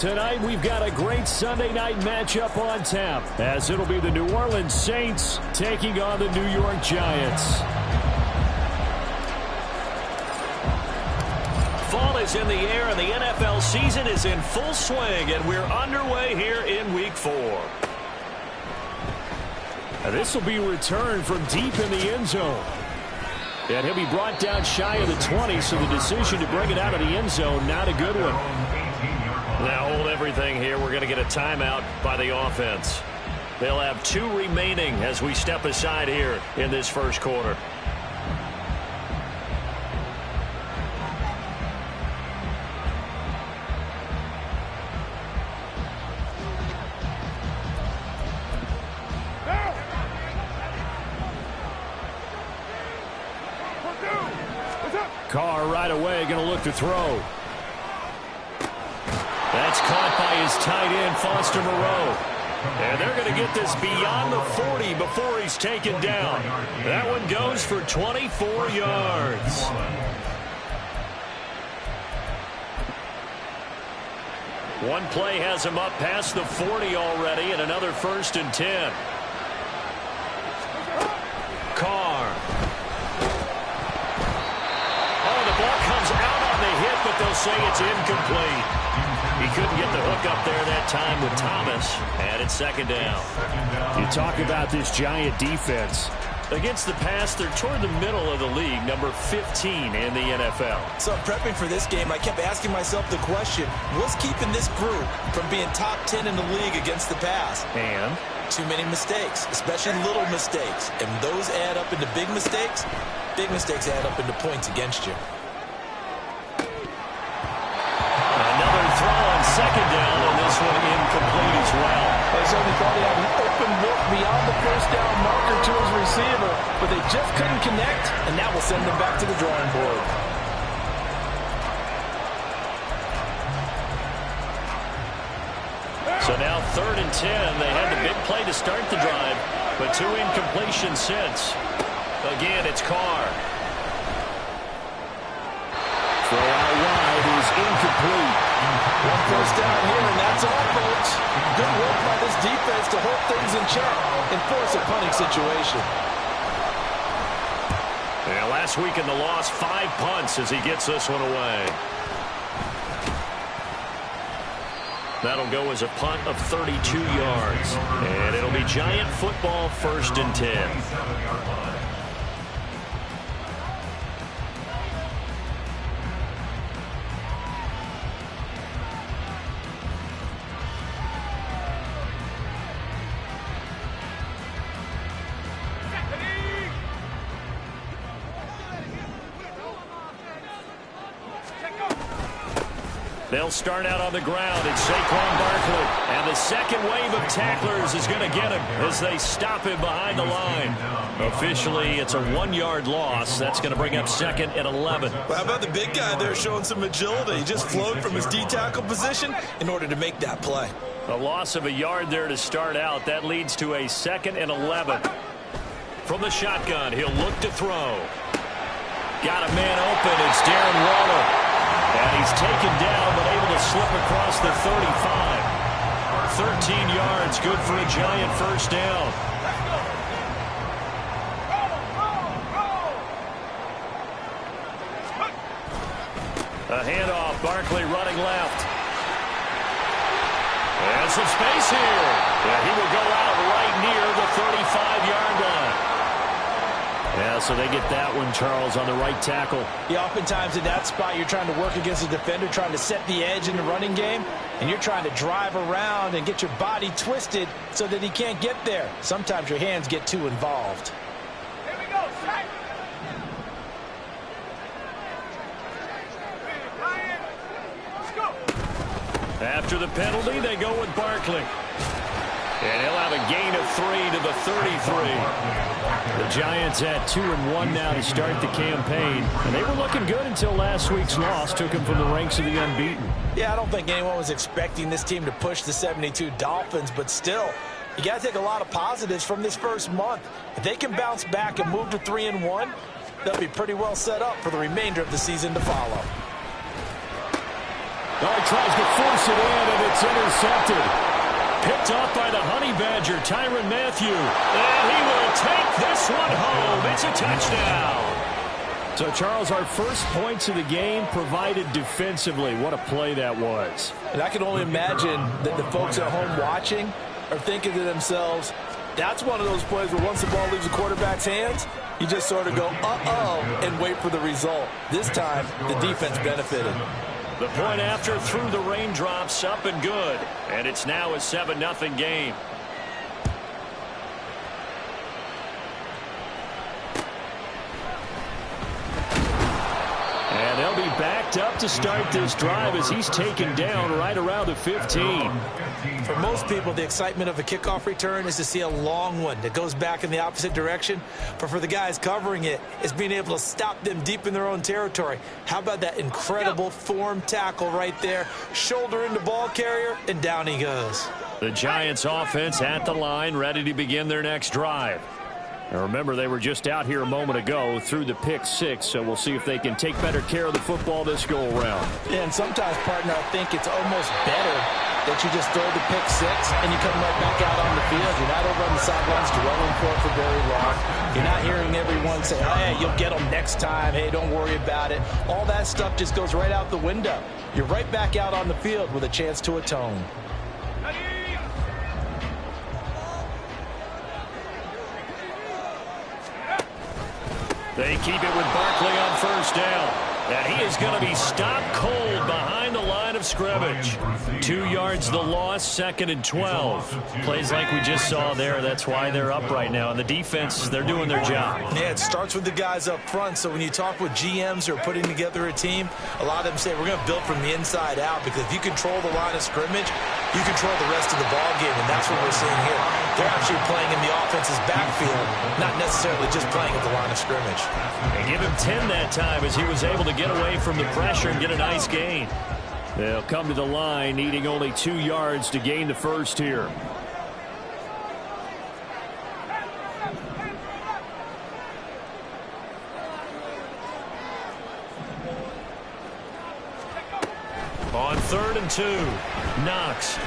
Tonight, we've got a great Sunday night matchup on tap, as it'll be the New Orleans Saints taking on the New York Giants. Fall is in the air, and the NFL season is in full swing, and we're underway here in Week 4. This will be a return from deep in the end zone. And he'll be brought down shy of the 20, so the decision to bring it out of the end zone, not a good one. Now hold everything here. We're going to get a timeout by the offense. They'll have 2 remaining as we step aside here in this first quarter. Carr right away going to look to throw. That's caught by his tight end, Foster Moreau. And they're going to get this beyond the 40 before he's taken down. That one goes for 24 yards. One play has him up past the 40 already, and another 1st and 10. Carr. Oh, the ball comes out on the hit, but they'll say it's incomplete. He couldn't get the hook up there that time with Thomas, and it's 2nd down. You talk about this Giant defense. Against the pass, they're toward the middle of the league, number 15 in the NFL. So prepping for this game, I kept asking myself the question, what's keeping this group from being top 10 in the league against the pass? And? Too many mistakes, especially little mistakes. And those add up into big mistakes. Big mistakes add up into points against you. Another throw on 2nd down, and this one incomplete as well. They certainly thought he had an open look beyond the 1st down marker to his receiver, but they just couldn't connect, and that will send them back to the drawing board. So now 3rd and 10. They had the big play to start the drive, but 2 incompletions since. Again, it's Carr. Throw out wide is incomplete. 1 first down here, and that's all, folks. Good work by this defense to hold things in check and force a punting situation. Yeah, last week in the loss, 5 punts as he gets this one away. That'll go as a punt of 32 yards. And it'll be Giant football, 1st and 10. They'll start out on the ground. It's Saquon Barkley. And the second wave of tacklers is going to get him as they stop him behind the line. Officially, it's a 1-yard loss. That's going to bring up 2nd and 11. Well, how about the big guy there showing some agility? He just flowed from his D-tackle position in order to make that play. A loss of a yard there to start out. That leads to a 2nd and 11. From the shotgun, he'll look to throw. Got a man open. It's Darren Waller. And he's taken down, but able to slip across the 35. 13 yards, good for a Giant 1st down. A handoff, Barkley running left. And some space here. Yeah, he will go out right near the 35-yard line. Yeah, so they get that one, Charles, on the right tackle. Yeah, oftentimes in that spot, you're trying to work against a defender, trying to set the edge in the running game, and you're trying to drive around and get your body twisted so that he can't get there. Sometimes your hands get too involved. Here we go, Shaq. Let's go. After the penalty, they go with Barkley. And he'll have a gain of 3 to the 33. The Giants at 2-1 now to start the campaign. And they were looking good until last week's loss took them from the ranks of the unbeaten. Yeah, I don't think anyone was expecting this team to push the 72 Dolphins, but still, you got to take a lot of positives from this first month. If they can bounce back and move to 3-1, they'll be pretty well set up for the remainder of the season to follow. Oh, he tries to force it in, and it's intercepted. Picked off by the Honey Badger, Tyrann Mathieu. And he will take this one home. It's a touchdown. So, Charles, our first points of the game provided defensively. What a play that was. And I can only imagine that the folks at home watching are thinking to themselves, that's one of those plays where once the ball leaves the quarterback's hands, you just sort of go, uh-oh, and wait for the result. This time, the defense benefited. The point after through the raindrops, up and good. And it's now a 7-0 game. And they'll be backed up to start this drive as he's taken down right around the 15. For most people, the excitement of a kickoff return is to see a long one that goes back in the opposite direction. But for the guys covering it, it's being able to stop them deep in their own territory. How about that incredible form tackle right there? Shoulder into ball carrier, and down he goes. The Giants offense at the line, ready to begin their next drive. Now remember, they were just out here a moment ago through the pick 6, so we'll see if they can take better care of the football this go-around. Yeah, and sometimes, partner, I think it's almost better that you just throw the pick 6 and you come right back out on the field. You're not over on the sidelines dwelling for very long. You're not hearing everyone say, hey, you'll get them next time. Hey, don't worry about it. All that stuff just goes right out the window. You're right back out on the field with a chance to atone. They keep it with Barkley on first down. And he is going to be stopped cold behind the line of scrimmage. 2 yards the loss, 2nd and 12. Plays like we just saw there. That's why they're up right now. And the defense, they're doing their job. Yeah, it starts with the guys up front. So when you talk with GMs who are putting together a team, a lot of them say we're going to build from the inside out, because if you control the line of scrimmage, you control the rest of the ball game, and that's what we're seeing here. They're actually playing in the offense's backfield, not necessarily just playing at the line of scrimmage. And give him 10 that time as he was able to get away from the pressure and get a nice gain. They'll come to the line needing only 2 yards to gain the first here. On 3rd and 2, Knox.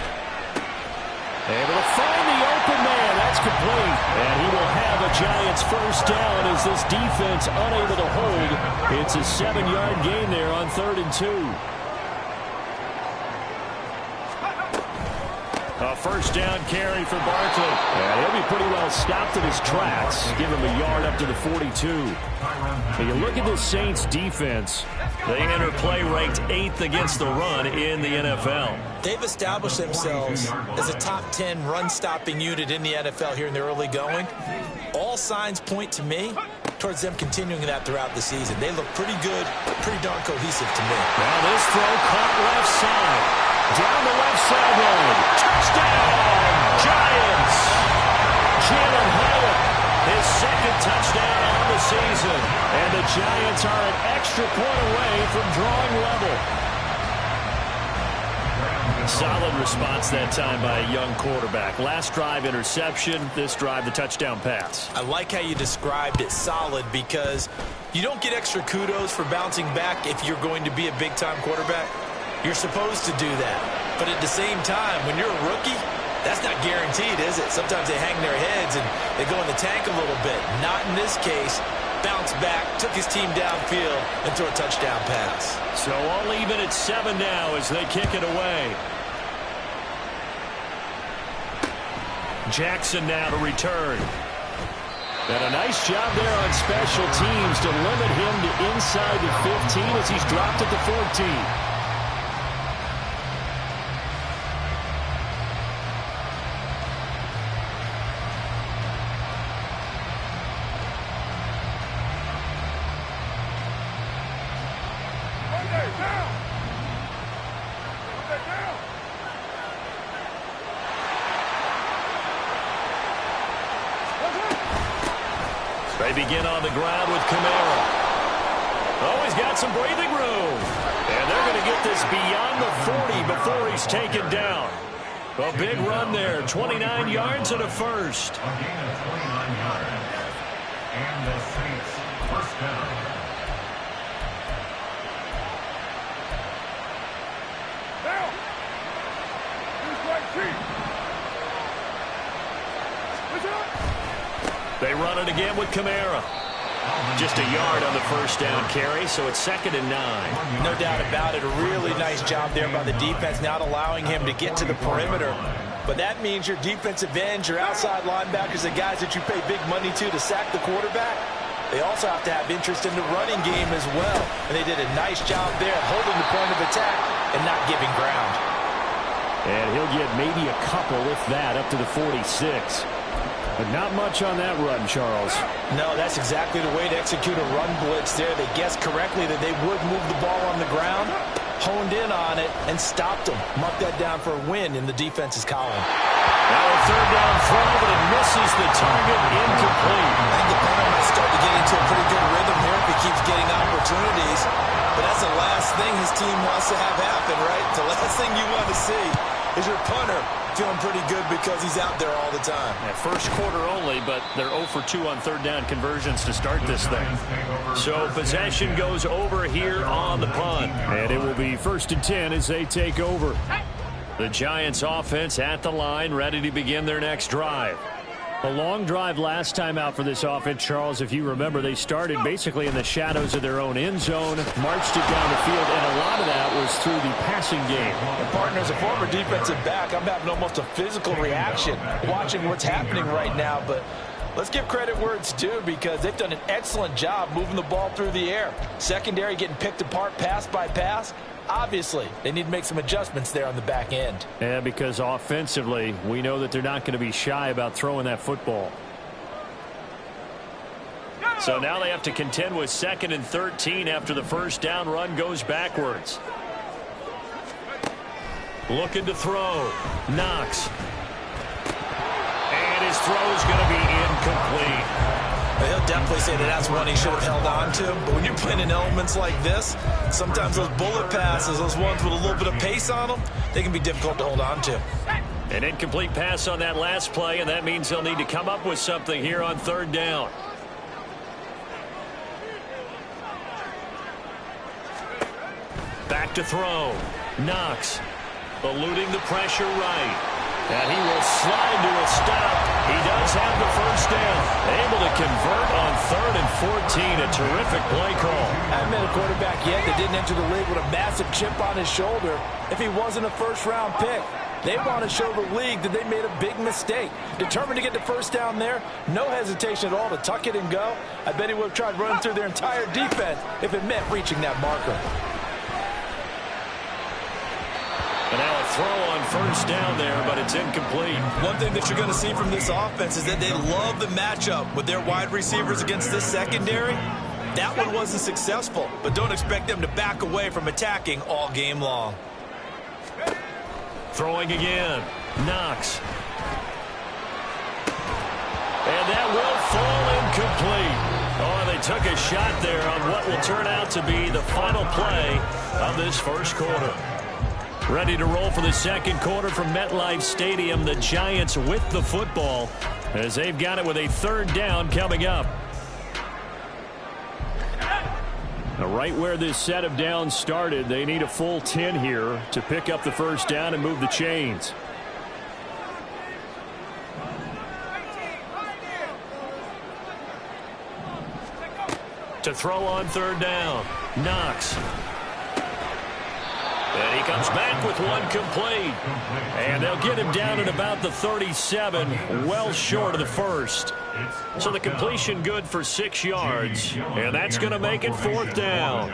Able to find the open man. That's complete. And he will have a Giants first down as this defense unable to hold. It's a 7-yard gain there on 3rd and 2. A first down carry for Barkley. And he'll be pretty well stopped in his tracks. Give him a yard up to the 42. When you look at this Saints defense, they enter play ranked 8th against the run in the NFL. They've established themselves as a top 10 run-stopping unit in the NFL here in the early going. All signs point to me towards them continuing that throughout the season. They look pretty good, pretty darn cohesive to me. Now this throw caught left side. Down the left sideline. Touchdown, Giants! Jalen Hyatt, his 2nd touchdown on the season. And the Giants are an extra point away from drawing level. Solid response that time by a young quarterback. Last drive, interception. This drive, the touchdown pass. I like how you described it, solid, because you don't get extra kudos for bouncing back if you're going to be a big-time quarterback. You're supposed to do that. But at the same time, when you're a rookie, that's not guaranteed, is it? Sometimes they hang their heads and they go in the tank a little bit. Not in this case. Bounced back, took his team downfield, and threw a touchdown pass. So all even at 7 now as they kick it away. Jackson now to return. And a nice job there on special teams to limit him to inside the 15 as he's dropped at the 14. They begin on the ground with Kamara. Oh, he's got some breathing room. And they're going to get this beyond the 40 before he's taken down. A big run there, 29 yards and a first. A gain of 29 yards. And the Saints first down. They run it again with Kamara. Just a yard on the first down carry, so it's 2nd and 9. No doubt about it. A really nice job there by the defense, not allowing him to get to the perimeter. But that means your defensive ends, your outside linebackers, the guys that you pay big money to sack the quarterback, they also have to have interest in the running game as well. And they did a nice job there holding the point of attack and not giving ground. And he'll get maybe a couple, if that, up to the 46. But not much on that run, Charles. No, that's exactly the way to execute a run blitz there. They guessed correctly that they would move the ball on the ground, honed in on it, and stopped them. Mark that down for a win in the defense's column. Now a 3rd down throw, but it misses the target, incomplete. I think the punter might start to get into a pretty good rhythm here if he keeps getting opportunities. But that's the last thing his team wants to have happen, right? The last thing you want to see is your punter feeling pretty good because he's out there all the time. Yeah, first quarter only, but they're 0 for 2 on 3rd down conversions to start this thing. So possession goes over here on the punt. And it will be 1st and 10 as they take over. The Giants offense at the line, ready to begin their next drive. A long drive last time out for this offense, Charles. If you remember, they started basically in the shadows of their own end zone, marched it down the field, and a lot of that was through the passing game. And partner, as a former defensive back, I'm having almost a physical reaction watching what's happening right now. But let's give credit where it's due because they've done an excellent job moving the ball through the air. Secondary getting picked apart pass by pass. Obviously, they need to make some adjustments there on the back end. Yeah, because offensively, we know that they're not going to be shy about throwing that football. So now they have to contend with 2nd and 13 after the first down run goes backwards. Looking to throw. Knox. And his throw is going to be incomplete. He'll definitely say that that's one he should have held on to. But when you're playing in elements like this, sometimes those bullet passes, those ones with a little bit of pace on them, they can be difficult to hold on to. An incomplete pass on that last play, and that means they'll need to come up with something here on 3rd down. Back to throw. Knox. Eluding the pressure right. And he will slide to a stop. He does have the first down. Able to convert on 3rd and 14. A terrific play call. I haven't met a quarterback yet that didn't enter the league with a massive chip on his shoulder if he wasn't a first-round pick. They want to show the league that they made a big mistake. Determined to get the first down there. No hesitation at all to tuck it and go. I bet he would have tried running through their entire defense if it meant reaching that marker. And now a throw on 1st down there, but it's incomplete. One thing that you're going to see from this offense is that they love the matchup with their wide receivers against this secondary. That one wasn't successful, but don't expect them to back away from attacking all game long. Throwing again. Knox. And that will fall incomplete. Oh, they took a shot there on what will turn out to be the final play of this first quarter. Ready to roll for the second quarter from MetLife Stadium. The Giants with the football as they've got it with a 3rd down coming up. Now, right where this set of downs started, they need a full 10 here to pick up the first down and move the chains. To throw on 3rd down. Knox. And he comes back with one complete. And they'll get him down at about the 37, well short of the first. So the completion good for 6 yards. And that's going to make it 4th down.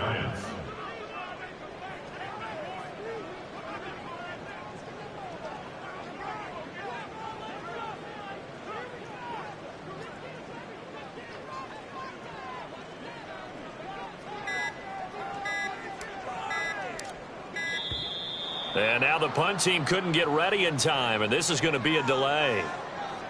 And now the punt team couldn't get ready in time, and this is going to be a delay.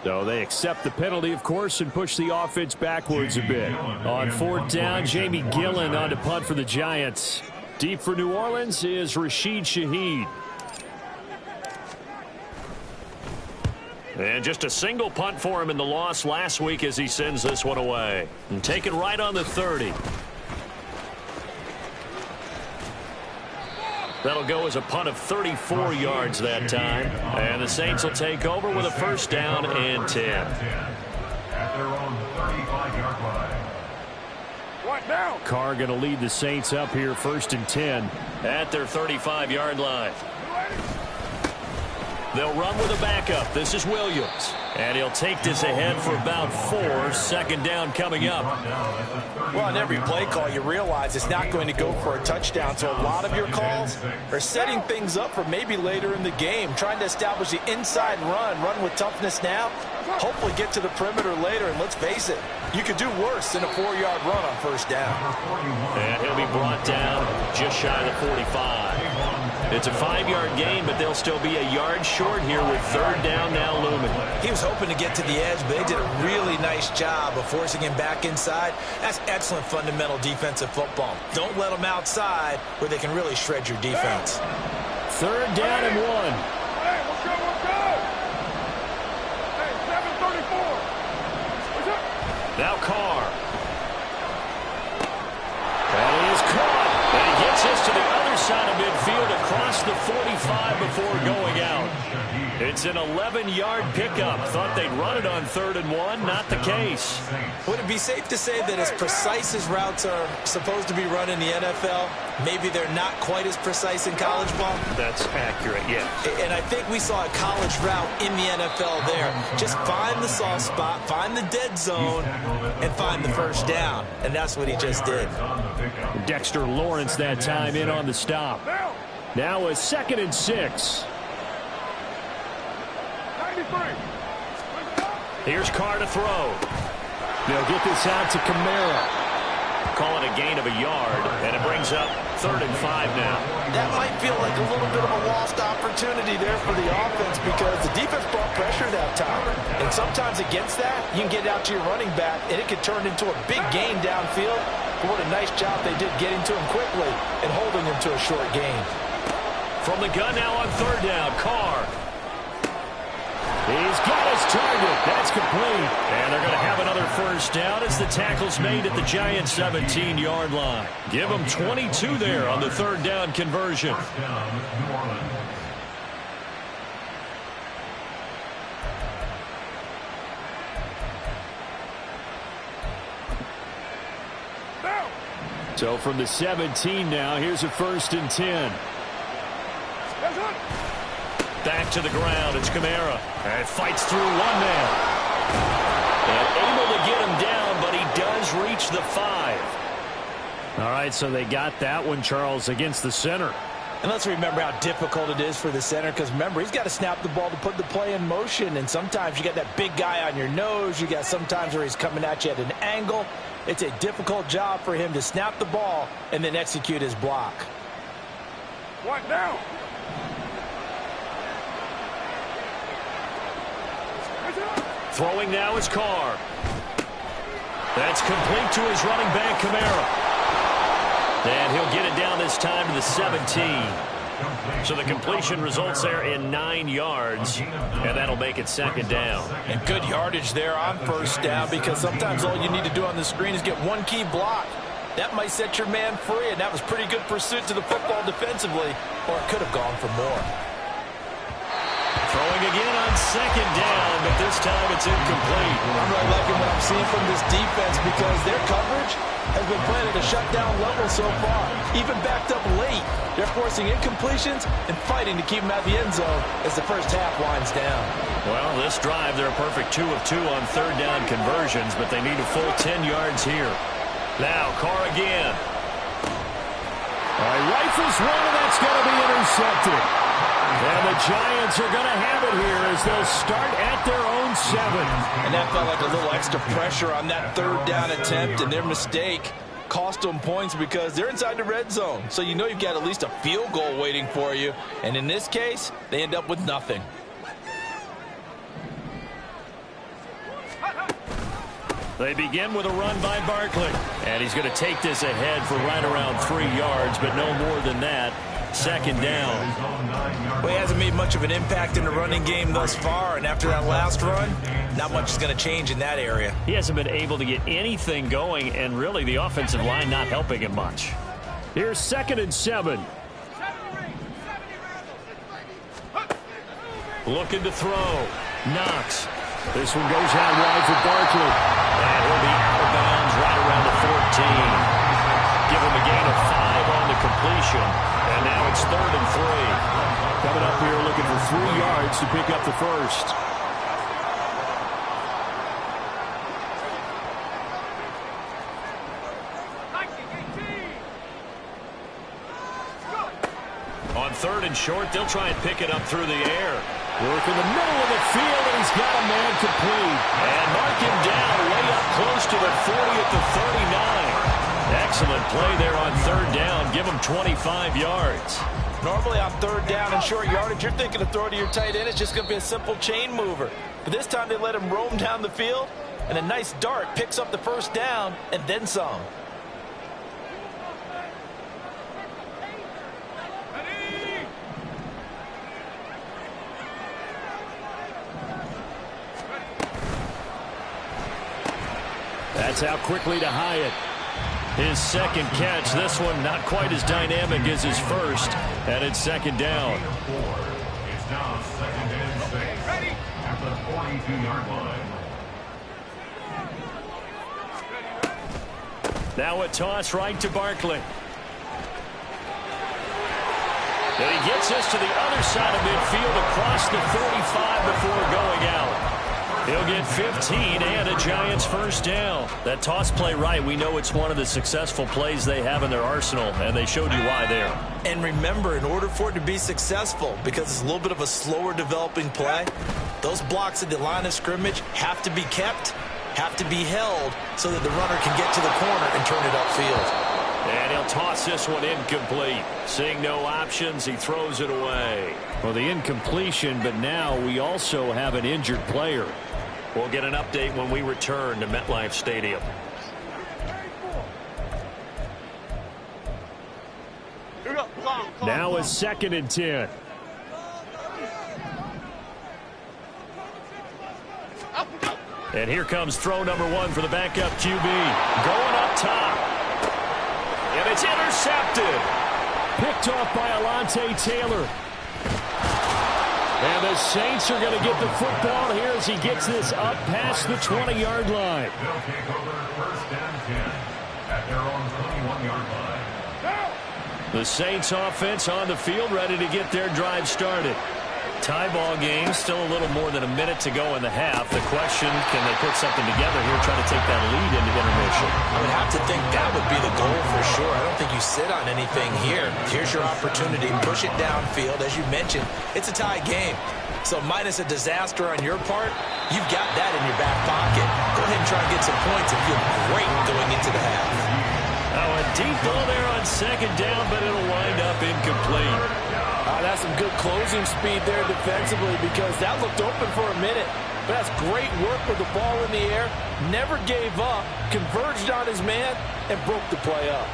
So they accept the penalty, of course, and push the offense backwards a bit. On 4th down, Jamie Gillen on to punt for the Giants. Deep for New Orleans is Rashid Shaheed. And just a single punt for him in the loss last week as he sends this one away. And taken right on the 30. That'll go as a punt of 34 yards that time. And the Saints will take over with a first down and 10. At their own 35-yard line. Carr going to lead the Saints up here first and 10. At their 35-yard line. They'll run with a backup. This is Williams. And he'll take this ahead for about 4. Second down coming up. Well, on every play call, you realize it's not going to go for a touchdown. So a lot of your calls are setting things up for maybe later in the game, trying to establish the inside run with toughness now, hopefully get to the perimeter later. And let's face it, you could do worse than a 4-yard run on first down. And he'll be brought down just shy of the 45. It's a 5-yard gain, but they'll still be a yard short here with third down now looming. He was hoping to get to the edge, but they did a really nice job of forcing him back inside. That's excellent fundamental defensive football. Don't let them outside where they can really shred your defense. Third down and 1. Hey, let's go, let's go! Hey, 7:34. What's up? Now Carr. And he is caught. And he gets us to the other side of midfield across the 45 before going out. It's an 11-yard pickup. Thought they'd run it on 3rd and 1. Not the case. Would it be safe to say that as precise as routes are supposed to be run in the NFL, maybe they're not quite as precise in college ball? That's accurate, yes. And I think we saw a college route in the NFL there. Just find the soft spot, find the dead zone, and find the first down. And that's what he just did. Dexter Lawrence that time in on the stop. Now a 2nd and 6. Here's Carr to throw. They'll get this out to Kamara. Call it a gain of a yard, and it brings up 3rd and 5 now. That might feel like a little bit of a lost opportunity there for the offense because the defense brought pressure that time. And sometimes against that, you can get out to your running back, and it could turn into a big gain downfield. But what a nice job they did getting to him quickly and holding him to a short gain. From the gun now on 3rd down, Carr. He's got his target. That's complete. And they're going to have another first down as the tackle's made at the Giants' 17-yard line. Give them 22 there on the 3rd down conversion. First down, New Orleans. So from the 17 now, here's a 1st and 10. Back to the ground. It's Kamara. And fights through one man. And able to get him down, but he does reach the 5. All right, so they got that one, Charles, against the center. And let's remember how difficult it is for the center because, remember, he's got to snap the ball to put the play in motion. And sometimes you got that big guy on your nose. You got sometimes where he's coming at you at an angle. It's a difficult job for him to snap the ball and then execute his block. What now? Throwing now is Carr. That's complete to his running back, Kamara. And he'll get it down this time to the 17. So the completion results there in 9 yards, and that'll make it 2nd down. And good yardage there on first down because sometimes all you need to do on the screen is get one key block. That might set your man free, and that was pretty good pursuit to the football defensively, or it could have gone for more. Throwing again on 2nd down, but this time it's incomplete. I'm really liking what I'm seeing from this defense because their coverage has been playing at a shutdown level so far. Even backed up late, they're forcing incompletions and fighting to keep them out of the end zone as the first half winds down. Well, this drive, they're a perfect 2 of 2 on 3rd down conversions, but they need a full 10 yards here. Now, Carr again. All right, rifles one, and that's going to be intercepted. And the Giants are going to have it here as they'll start at their own 7. And that felt like a little extra pressure on that 3rd down attempt, and their mistake cost them points because they're inside the red zone. So you know you've got at least a field goal waiting for you. And in this case, they end up with nothing. They begin with a run by Barkley. And he's going to take this ahead for right around 3 yards, but no more than that. 2nd down. Well, he hasn't made much of an impact in the running game thus far, and after that last run, not much is going to change in that area. He hasn't been able to get anything going, and really the offensive line not helping him much. Here's 2nd and 7. Looking to throw. Knox. This one goes out wide for Barkley. And he'll be out of bounds right around the 14. Give him a gain of 5 on the completion. And now it's 3rd and 3. Coming up here looking for 3 yards to pick up the first. On 3rd and short, they'll try and pick it up through the air. Work in the middle of the field, and he's got a man complete. And mark him down way up close to the 40 at the 39. Excellent play there on 3rd down. Give him 25 yards. Normally on 3rd down and short yardage, you're thinking of throw to your tight end. It's just going to be a simple chain mover. But this time they let him roam down the field, and a nice dart picks up the 1st down and then some. That's out quickly to Hyatt. His 2nd catch. This one not quite as dynamic as his first. And it's 2nd down. It's now 2nd and 6 at the 42-yard line. Now a toss right to Barkley. And he gets us to the other side of midfield across the 45 before going out. He'll get 15 and a Giants 1st down. That toss play right, we know it's one of the successful plays they have in their arsenal, and they showed you why there. And remember, in order for it to be successful, because it's a little bit of a slower developing play, those blocks at the line of scrimmage have to be kept, have to be held, so that the runner can get to the corner and turn it upfield. And he'll toss this one incomplete. Seeing no options, he throws it away. Well, the incompletion, but now we also have an injured player. We'll get an update when we return to MetLife Stadium. Now a 2nd and 10. And here comes throw number 1 for the backup QB. Going up top. And it's intercepted. Picked off by Alontae Taylor. And the Saints are going to get the football here as he gets this up past the 20-yard line. They'll take over 1st and 10 at their own 21-yard line. The Saints offense on the field, ready to get their drive started. Tie ball game, still a little more than a minute to go in the half. The question, can they put something together here, try to take that lead into intermission? I would have to think that would be the goal for sure. I don't think you sit on anything here. Here's your opportunity. Push it downfield. As you mentioned, it's a tie game. So minus a disaster on your part, you've got that in your back pocket. Go ahead and try and get some points and feel great going into the half. Oh, a deep ball there on 2nd down, but it'll wind up incomplete. That's some good closing speed there defensively, because that looked open for a minute. But that's great work with the ball in the air. Never gave up, converged on his man, and broke the play up.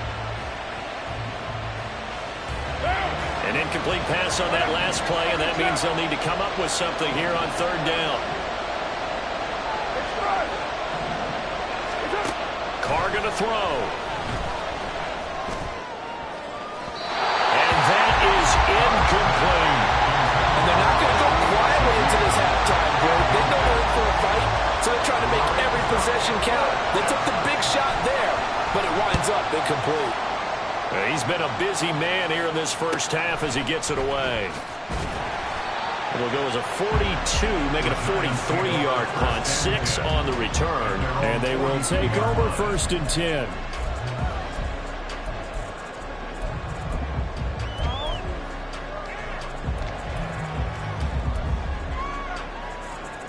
An incomplete pass on that last play, and that means they'll need to come up with something here on 3rd down. Carr going to throw. Incomplete. And they're not going to go quietly into this halftime break. They know they're in for a fight, so they're trying to make every possession count. They took the big shot there, but it winds up incomplete. He's been a busy man here in this 1st half as he gets it away. It'll go as a 42, making a 43-yard punt, 6 on the return. And they will take over 1st and 10.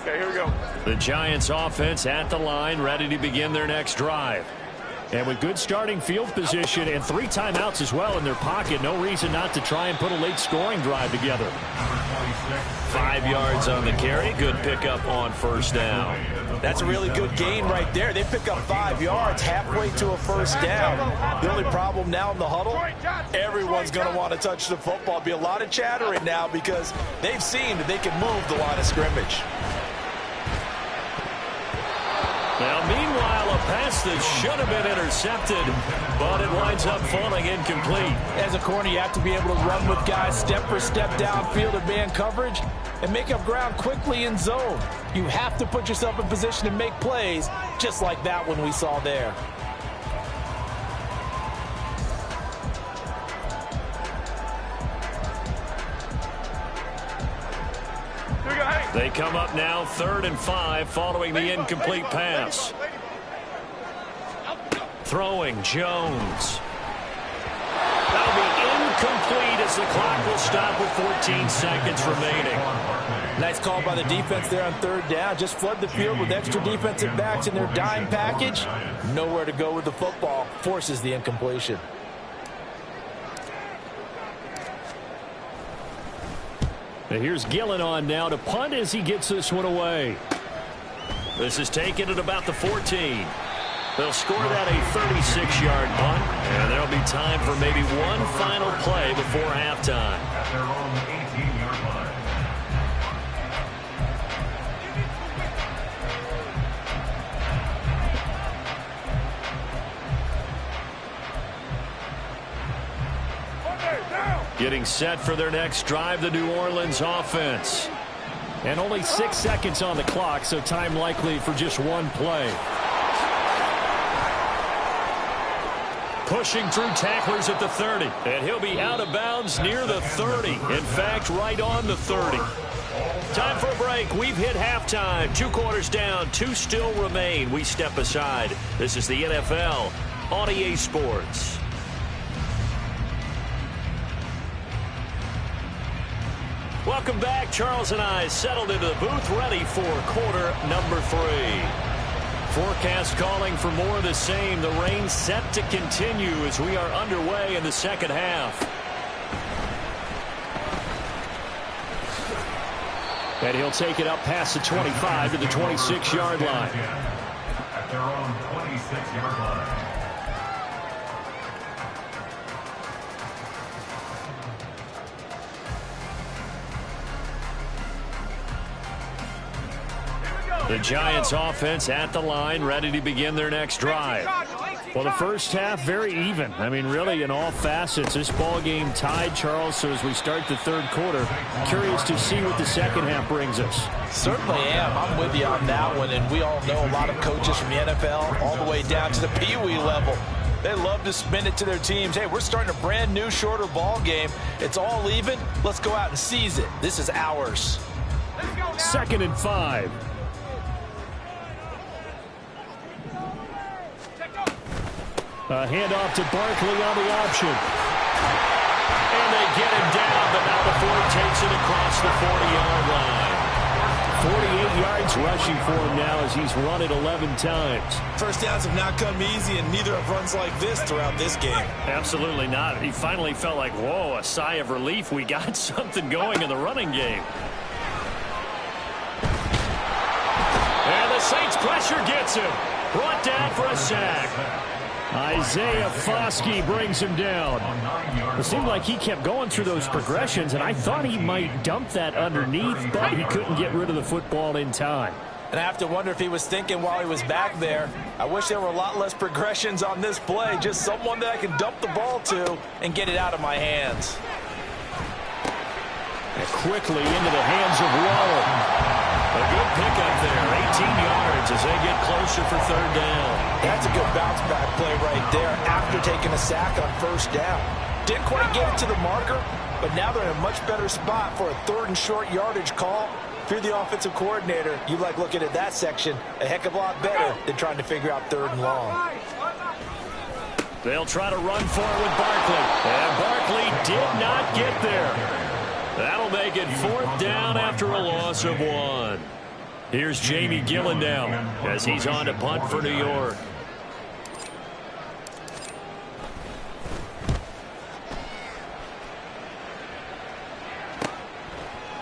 Okay, here we go. The Giants offense at the line, ready to begin their next drive. And with good starting field position and 3 timeouts as well in their pocket, no reason not to try and put a late scoring drive together. 5 yards on the carry. Good pickup on 1st down. That's a really good gain right there. They pick up 5 yards halfway to a 1st down. The only problem now in the huddle, everyone's going to want to touch the football. Be a lot of chattering now because they've seen that they can move the line of scrimmage. Now, meanwhile, a pass that should have been intercepted, but it winds up falling incomplete. As a corner, you have to be able to run with guys step for step downfield in man coverage. and make up ground quickly in zone. You have to put yourself in position to make plays, just like that one we saw there. They come up now 3rd and 5 following the incomplete pass. Throwing Jones. That'll be incomplete as the clock will stop with 14 seconds remaining. Nice call by the defense there on 3rd down. Just flood the field with extra defensive backs in their dime package. Nowhere to go with the football. Forces the incompletion. And here's Gillen on now to punt as he gets this one away. This is taken at about the 14. They'll score that a 36-yard punt, and there'll be time for maybe one final play before halftime. At their own 18-yard line. Getting set for their next drive, the New Orleans offense. And only 6 seconds on the clock, so time likely for just one play. Pushing through tacklers at the 30. And he'll be out of bounds near the 30. In fact, right on the 30. Time for a break. We've hit halftime. 2 quarters down. 2 still remain. We step aside. This is the NFL on EA Sports. Welcome back. Charles and I settled into the booth, ready for quarter number 3. Forecast calling for more of the same. The rain set to continue as we are underway in the second half. And he'll take it up past the 25 to the 26-yard line. At their own 26-yard line. The Giants offense at the line, ready to begin their next drive. Well, the first half, very even. I mean, really, in all facets, this ball game tied, Charles. So as we start the 3rd quarter, curious to see what the second half brings us. Certainly am. I'm with you on that one. And we all know a lot of coaches from the NFL all the way down to the Pee-wee level. They love to spin it to their teams. Hey, we're starting a brand new, shorter ball game. It's all even. Let's go out and seize it. This is ours. 2nd and 5. A handoff to Barkley on the option. And they get him down, but now the Ford takes it across the 40-yard line. 48 yards rushing for him now as he's run it 11 times. First downs have not come easy, and neither have runs like this throughout this game. Absolutely not. He finally felt like, whoa, a sigh of relief. We got something going in the running game. And the Saints pressure gets him. Brought down for a sack. Isaiah Foskey brings him down. It seemed like he kept going through those progressions, and I thought he might dump that underneath, but he couldn't get rid of the football in time. And I have to wonder if he was thinking while he was back there, I wish there were a lot less progressions on this play, just someone that I can dump the ball to and get it out of my hands. And quickly into the hands of Waller. A good pickup there, 18 yards as they get closer for 3rd down. That's a good bounce back play right there after taking a sack on 1st down. Didn't quite get it to the marker, but now they're in a much better spot for a 3rd and short yardage call. If you're the offensive coordinator, you like looking at that section a heck of a lot better than trying to figure out 3rd and long. They'll try to run for it with Barkley. And Barkley did not get there. That'll make it 4th down after a loss of 1. Here's Jamie Gillen now as he's on to punt for New York.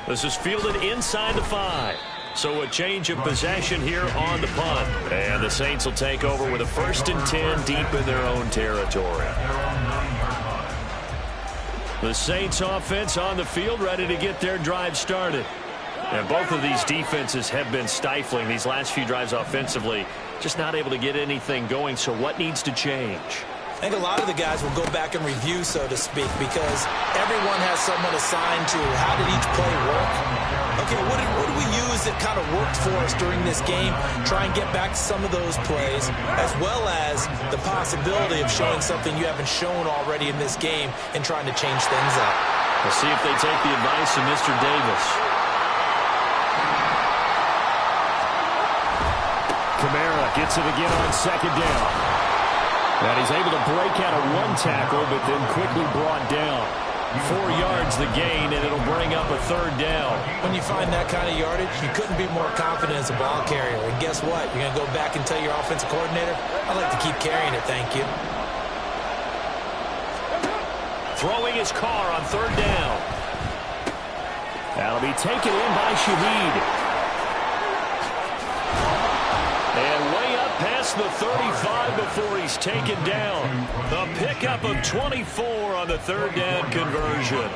This is fielded inside the 5. So a change of possession here on the punt. And the Saints will take over with a 1st and 10 deep in their own territory. The Saints offense on the field, ready to get their drive started. And both of these defenses have been stifling these last few drives offensively. Just not able to get anything going, so what needs to change? I think a lot of the guys will go back and review, so to speak, because everyone has someone assigned to how did each play work. Okay, what did we use that kind of worked for us during this game? Try and get back to some of those plays, as well as the possibility of showing something you haven't shown already in this game and trying to change things up. We'll see if they take the advice of Mr. Davis. Kamara gets it again on second down. And he's able to break out of one tackle, but then quickly brought down. 4 yards the gain, and it'll bring up a third down. When you find that kind of yardage, you couldn't be more confident as a ball carrier. And guess what? You're going to go back and tell your offensive coordinator, I'd like to keep carrying it, thank you. Throwing his car on third down. That'll be taken in by Shaheed. And way up past the 35 before he's taken down. The pickup of 24 on the third down conversion.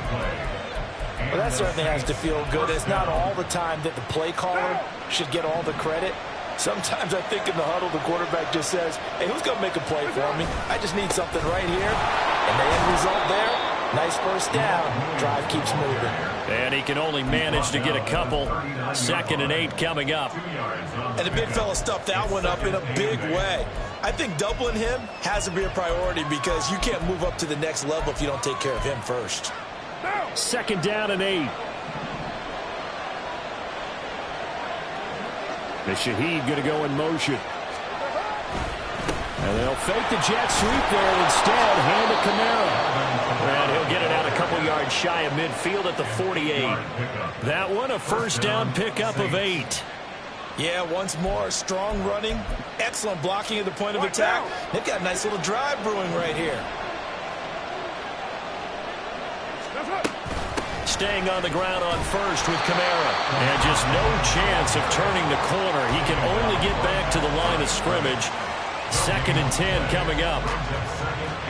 Well, that certainly has to feel good. It's not all the time that the play caller should get all the credit. Sometimes I think in the huddle, the quarterback just says, hey, who's going to make a play for me? I just need something right here. And the end result there, nice first down. Drive keeps moving. And he can only manage to get a couple. 2nd and 8 coming up. And the big fella stuffed that one up in a big way. I think doubling him has to be a priority because you can't move up to the next level if you don't take care of him first. 2nd down and 8. The Shaheed going to go in motion. And they'll fake the jet sweep there and instead hand to Kamara. And he'll get it out a couple yards shy of midfield at the 48. That one, a first down pickup of 8. Yeah, once more, strong running, excellent blocking at the point of attack. They've got a nice little drive brewing right here. Staying on the ground on first with Kamara. And just no chance of turning the corner. He can only get back to the line of scrimmage. 2nd and 10 coming up.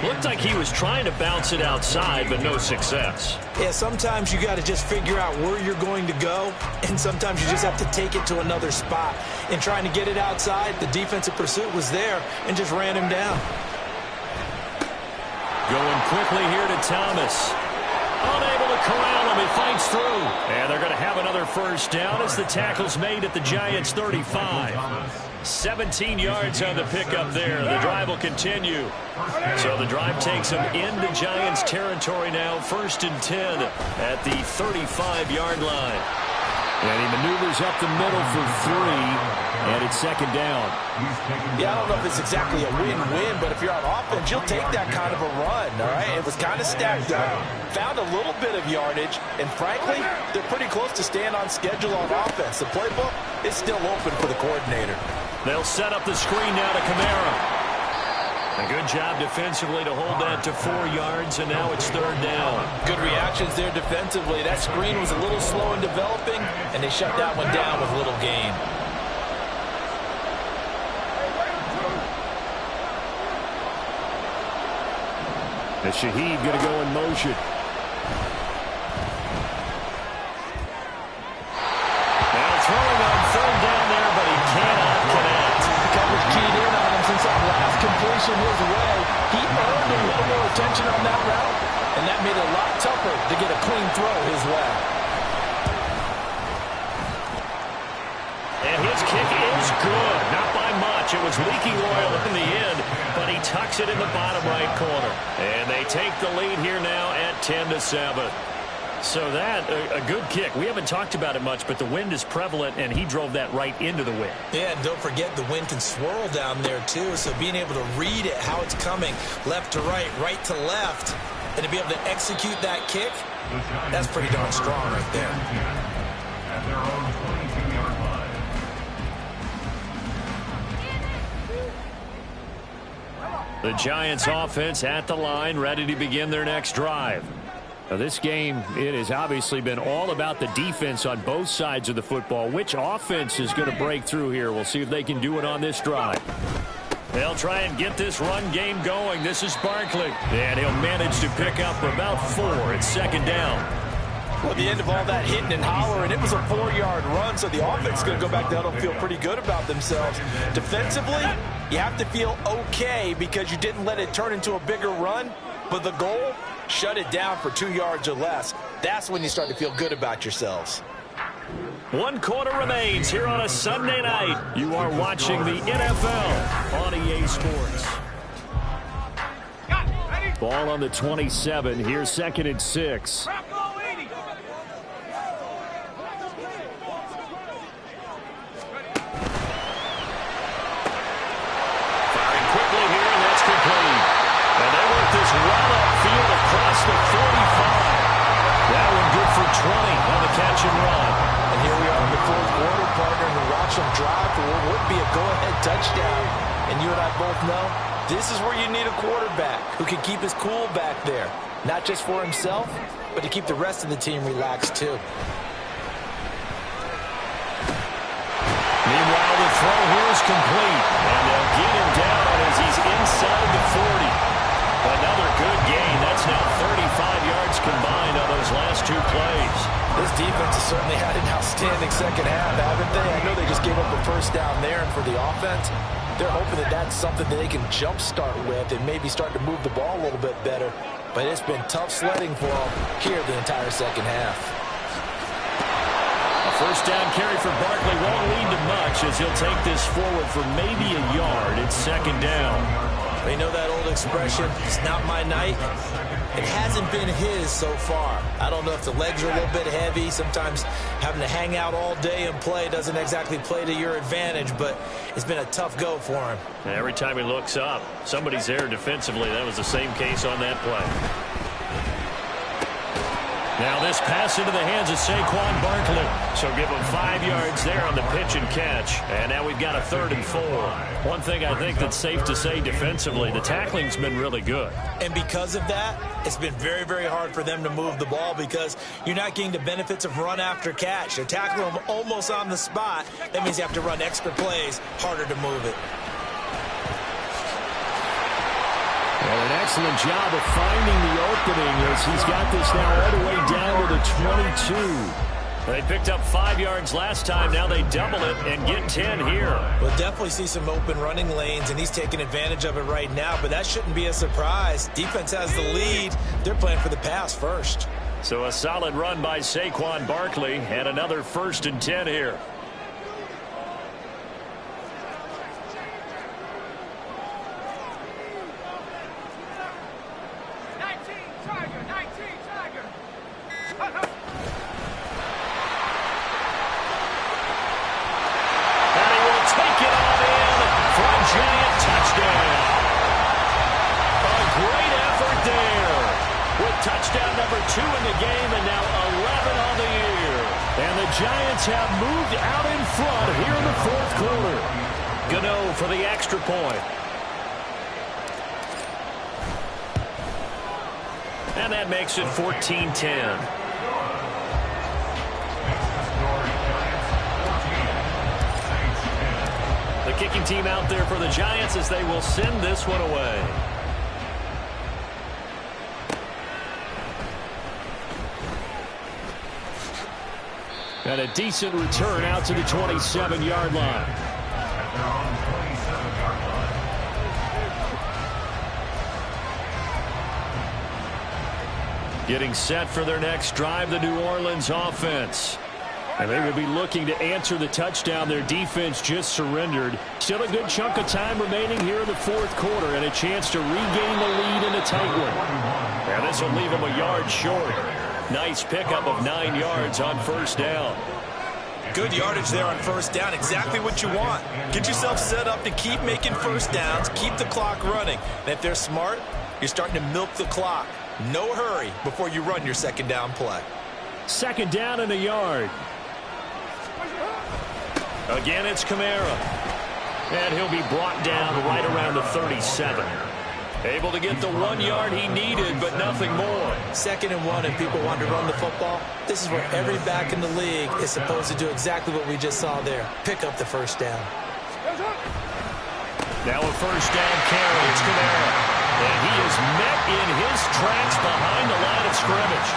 Looked like he was trying to bounce it outside, but no success. Yeah, sometimes you got to just figure out where you're going to go, and sometimes you just have to take it to another spot. In trying to get it outside, the defensive pursuit was there and just ran him down. Going quickly here to Thomas. Unable to corral him. He fights through. And they're going to have another first down as the tackle's made at the Giants' 35. 17 yards on the pickup there. The drive will continue. So the drive takes them into Giants territory now. 1st and 10 at the 35-yard line. And he maneuvers up the middle for 3, and it's 2nd down. Yeah, I don't know if it's exactly a win-win, but if you're on offense, you'll take that kind of a run, all right? It was kind of stacked up, found a little bit of yardage, and frankly, they're pretty close to staying on schedule on offense. The playbook is still open for the coordinator. They'll set up the screen now to Kamara. A good job defensively to hold that to 4 yards, and now it's 3rd down. Good reactions there defensively. That screen was a little slow in developing, and they shut that one down with little gain. The Shaheed going to go in motion. Now throwing on 3rd down there, but he cannot connect. Coverage keyed in on him since that last completion his way. He earned a little more attention on that route, and that made it a lot tougher to get a clean throw his way. And his kick is good. Not by much. It was leaking oil in the end, but he tucks it in the bottom right corner. And they take the lead here now at 10-7. So that, a good kick. We haven't talked about it much, but the wind is prevalent, and he drove that right into the wind. Yeah, and don't forget the wind can swirl down there, too. So being able to read it, how it's coming, left to right, right to left, and to be able to execute that kick, that's pretty darn strong right there. At their own 22-yard line. The Giants offense at the line, ready to begin their next drive. Now, this game, it has obviously been all about the defense on both sides of the football. Which offense is going to break through here? We'll see if they can do it on this drive. They'll try and get this run game going. This is Barkley. And he'll manage to pick up about 4 at 2nd down. Well, at the end of all that hitting and hollering, it was a 4-yard run, so the offense is going to go back to huddle and feel pretty good about themselves. Defensively, you have to feel okay because you didn't let it turn into a bigger run, but the goal, shut it down for 2 yards or less. That's when you start to feel good about yourselves. 1 quarter remains here on a Sunday night. You are watching the NFL on EA Sports. Ball on the 27. Here's 2nd and 6. The 45. That one good for 20 on the catch and run. And here we are in the 4th quarter, partner, and watch them drive for what would be a go-ahead touchdown. And you and I both know this is where you need a quarterback who can keep his cool back there. Not just for himself, but to keep the rest of the team relaxed too. Meanwhile, the throw here is complete. And they'll get him down as he's inside the 40. Another good gain. That's now 35 yards combined on those last 2 plays. This defense has certainly had an outstanding second half, haven't they? I know they just gave up a first down there, and for the offense, they're hoping that that's something that they can jumpstart with and maybe start to move the ball a little bit better. But it's been tough sledding for them here the entire second half. A first down carry for Barkley won't lead to much as he'll take this forward for maybe a yard. It's 2nd down. You know that old expression, it's not my night? It hasn't been his so far. I don't know if the legs are a little bit heavy. Sometimes having to hang out all day and play doesn't exactly play to your advantage, but it's been a tough go for him. Every time he looks up, somebody's there defensively. That was the same case on that play. Now this pass into the hands of Saquon Barkley. So give him 5 yards there on the pitch and catch. And now we've got a 3rd and 4. One thing I think that's safe to say defensively, the tackling's been really good. And because of that, it's been very, very hard for them to move the ball because you're not getting the benefits of run after catch. They're tackling them almost on the spot. That means you have to run extra plays, harder to move it. Well, an excellent job of finding the opening as he's got this now all the way down to the 22. They picked up 5 yards last time. Now they double it and get 10 here. We'll definitely see some open running lanes, and he's taking advantage of it right now, but that shouldn't be a surprise. Defense has the lead. They're playing for the pass first. So a solid run by Saquon Barkley and another 1st and 10 here. Touchdown number 2 in the game, and now 11 on the year. And the Giants have moved out in front here in the 4th quarter. Gano for the extra point. And that makes it 14-10. The kicking team out there for the Giants as they will send this one away. And a decent return out to the 27-yard line. Getting set for their next drive, the New Orleans offense. And they will be looking to answer the touchdown their defense just surrendered. Still a good chunk of time remaining here in the 4th quarter and a chance to regain the lead in a tight one. And this will leave them a yard short. Nice pickup of 9 yards on 1st down. Good yardage there on 1st down. Exactly what you want. Get yourself set up to keep making 1st downs, keep the clock running. And if they're smart, you're starting to milk the clock. No hurry before you run your 2nd down play. 2nd down and a yard. Again, it's Kamara. And he'll be brought down right around the 37. Able to get the 1 yard he needed, but nothing more. 2nd and 1, and people want to run the football. This is where every back in the league is supposed to do exactly what we just saw there. Pick up the 1st down. Now a 1st down carry. It's Kamara. And he is met in his tracks behind the line of scrimmage.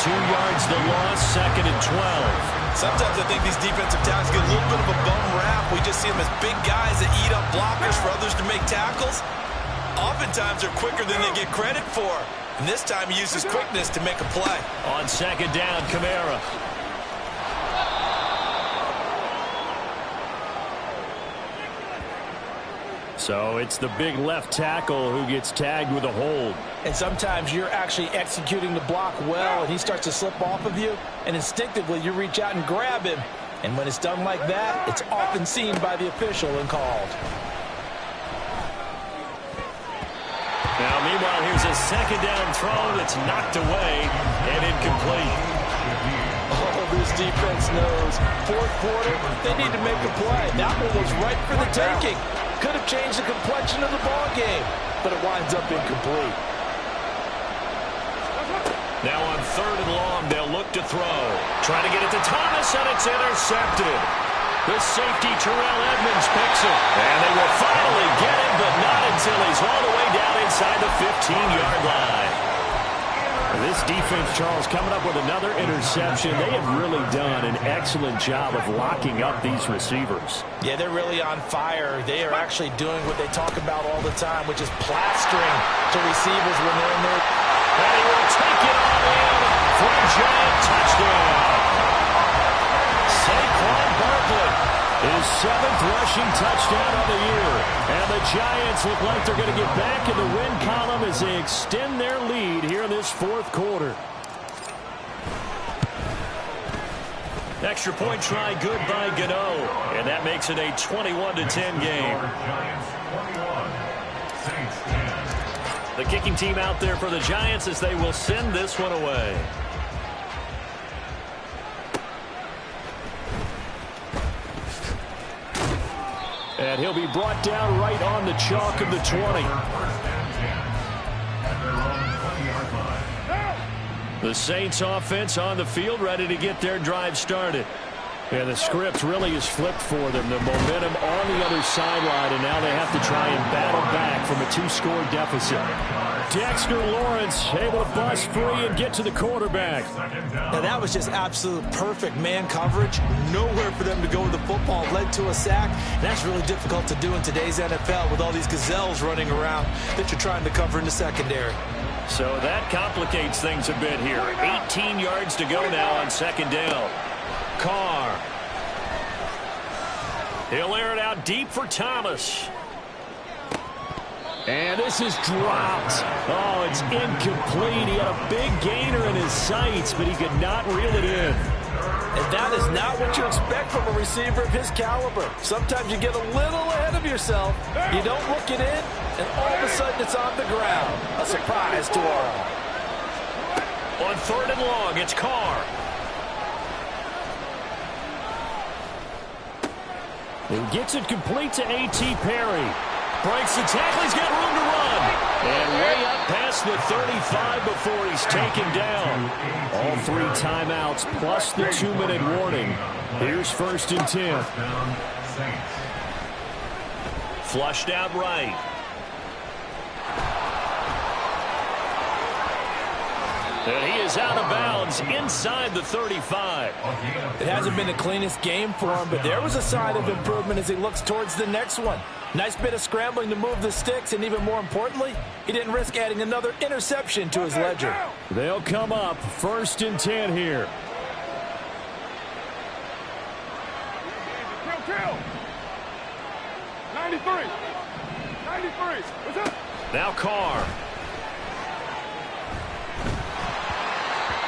2 yards the loss, 2nd and 12. Sometimes I think these defensive tackles get a little bit of a bum rap. We just see them as big guys that eat up blockers for others to make tackles. Oftentimes they're quicker than they get credit for. And this time he uses quickness to make a play. On 2nd down, Kamara. So it's the big left tackle who gets tagged with a hold. And sometimes you're actually executing the block well, and he starts to slip off of you, and instinctively you reach out and grab him. And when it's done like that, it's often seen by the official and called. Now, meanwhile, here's a 2nd down throw that's knocked away and incomplete. Oh, this defense knows. 4th quarter, they need to make a play. That one was right for the taking. Could have changed the complexion of the ball game, but it winds up incomplete. Now on 3rd and long, they'll look to throw. Trying to get it to Thomas, and it's intercepted. The safety, Terrell Edmunds, picks it. And they will finally get it, but not until he's all the way down inside the 15-yard line. This defense, Charles, coming up with another interception. They have really done an excellent job of locking up these receivers. Yeah, they're really on fire. They are actually doing what they talk about all the time, which is plastering to receivers when they're in there. And he will take it all in for a giant touchdown. Saquon Barkley, his 7th rushing touchdown of the year. And the Giants look like they're going to get back in the win column as they extend their lead here in this 4th quarter. Extra point try good by Gano. And that makes it a 21-10 game. The kicking team out there for the Giants as they will send this one away. And he'll be brought down right on the chalk of the 20. The Saints offense on the field ready to get their drive started. And the script really is flipped for them. The momentum on the other sideline, and now they have to try and battle back from a 2-score deficit. Dexter Lawrence able to bust free and get to the quarterback. Now that was just absolute perfect man coverage. Nowhere for them to go with the football. Led to a sack. And that's really difficult to do in today's NFL with all these gazelles running around that you're trying to cover in the secondary. So that complicates things a bit here. 18 yards to go now on 2nd down. Carr. He'll air it out deep for Thomas. And this is dropped. Oh, it's incomplete. He had a big gainer in his sights, but he could not reel it in. And that is not what you expect from a receiver of his caliber. Sometimes you get a little ahead of yourself. You don't look it in, and all of a sudden it's on the ground. A surprise to all. On 3rd and long, it's Carr. He gets it complete to A.T. Perry. Breaks the tackle. He's got room to run. And way up past the 35 before he's taken down. All 3 timeouts plus the 2-minute warning. Here's 1st and 10. Flushed out right. And he is out of bounds inside the 35. It hasn't been the cleanest game for him, but there was a sign of improvement as he looks towards the next one. Nice bit of scrambling to move the sticks, and even more importantly, he didn't risk adding another interception to his ledger. They'll come up 1st and 10 here. Kill. 93. 93. What's up? Now Carr.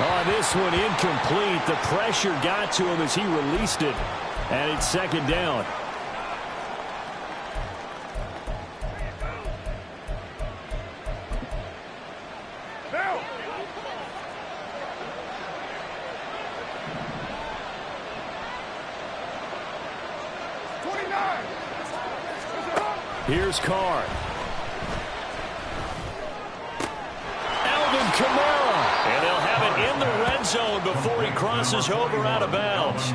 On this one, incomplete. The pressure got to him as he released it. And it's 2nd down. Here's Carr. Alvin Kamara. And they'll have it in the red zone before he crosses over out of bounds.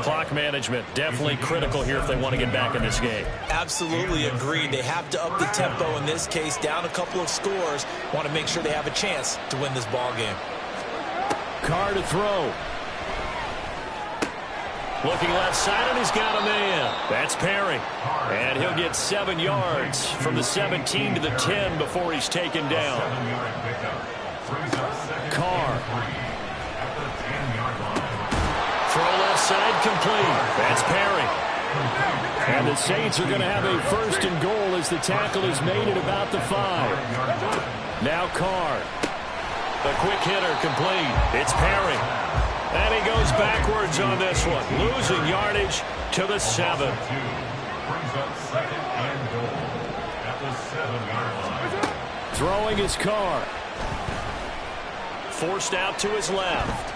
Clock management definitely critical here if they want to get back in this game. Absolutely agreed. They have to up the tempo in this case, down a couple of scores. Want to make sure they have a chance to win this ball game. Carr to throw. Looking left side, and he's got a man. That's Perry. And he'll get 7 yards from the 17 to the 10 before he's taken down. Carr. Throw left side, complete. That's Perry. And the Saints are going to have a 1st and goal as the tackle is made at about the 5. Now Carr. The quick hitter complete. It's Perry. And he goes backwards on this one. Losing yardage to the 7. Throwing his Carr. Forced out to his left.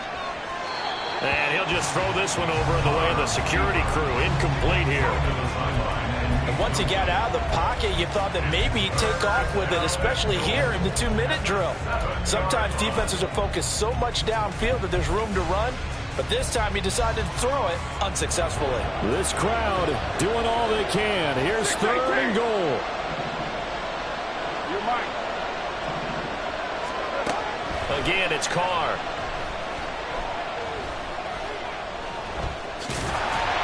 And he'll just throw this one over in the way of the security crew. Incomplete here. And once he got out of the pocket, you thought that maybe he'd take off with it, especially here in the 2-minute drill. Sometimes defenses are focused so much downfield that there's room to run, but this time he decided to throw it unsuccessfully. This crowd doing all they can. Here's 3rd and goal. Again, it's Carr.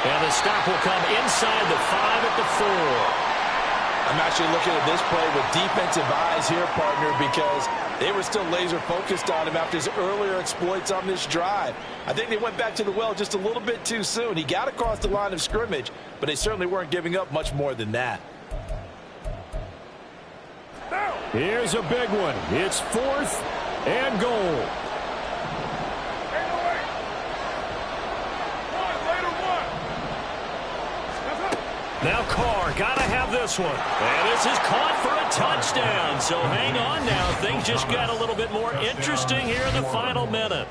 And the stop will come inside the 5 at the 4. I'm actually looking at this play with defensive eyes here, partner, because they were still laser focused on him after his earlier exploits on this drive. I think they went back to the well just a little bit too soon. He got across the line of scrimmage, but they certainly weren't giving up much more than that. Here's a big one. It's 4th and goal. Now Carr, got to have this one. And this is caught for a touchdown. So hang on now. Things just got a little bit more interesting here in the final minute.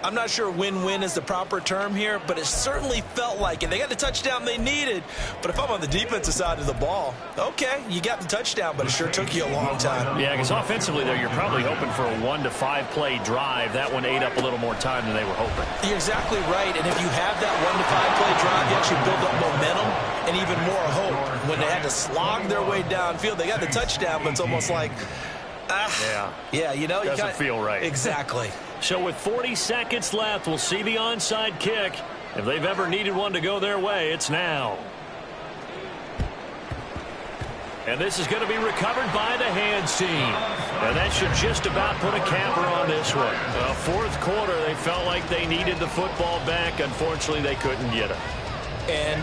I'm not sure win-win is the proper term here, but it certainly felt like it. They got the touchdown they needed, but if I'm on the defensive side of the ball, okay, you got the touchdown, but it sure took you a long time. Yeah, because offensively there, you're probably hoping for a 1 to 5 play drive. That one ate up a little more time than they were hoping. You're exactly right, and if you have that 1 to 5 play drive, you actually build up momentum and even more hope. When they had to slog their way downfield, they got the touchdown, but it's almost like, yeah, you know, doesn't feel right. Exactly. So with 40 seconds left, we'll see the onside kick. If they've ever needed one to go their way, it's now. And this is going to be recovered by the hands team. And that should just about put a capper on this one. The 4th quarter, they felt like they needed the football back. Unfortunately, they couldn't get it. And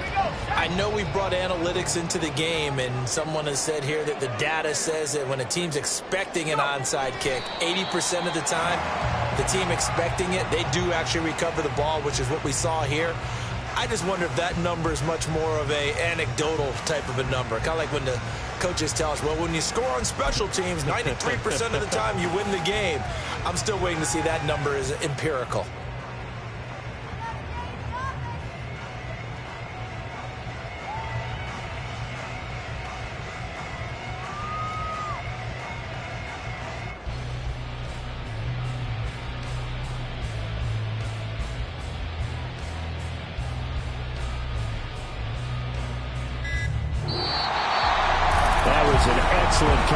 I know we brought analytics into the game, and someone has said here that the data says that when a team's expecting an onside kick, 80% of the time, the team expecting it, they do actually recover the ball, which is what we saw here. I just wonder if that number is much more of a anecdotal type of a number. Kind of like when the coaches tell us, well, when you score on special teams, 93% of the time you win the game. I'm still waiting to see that number is empirical. That was an excellent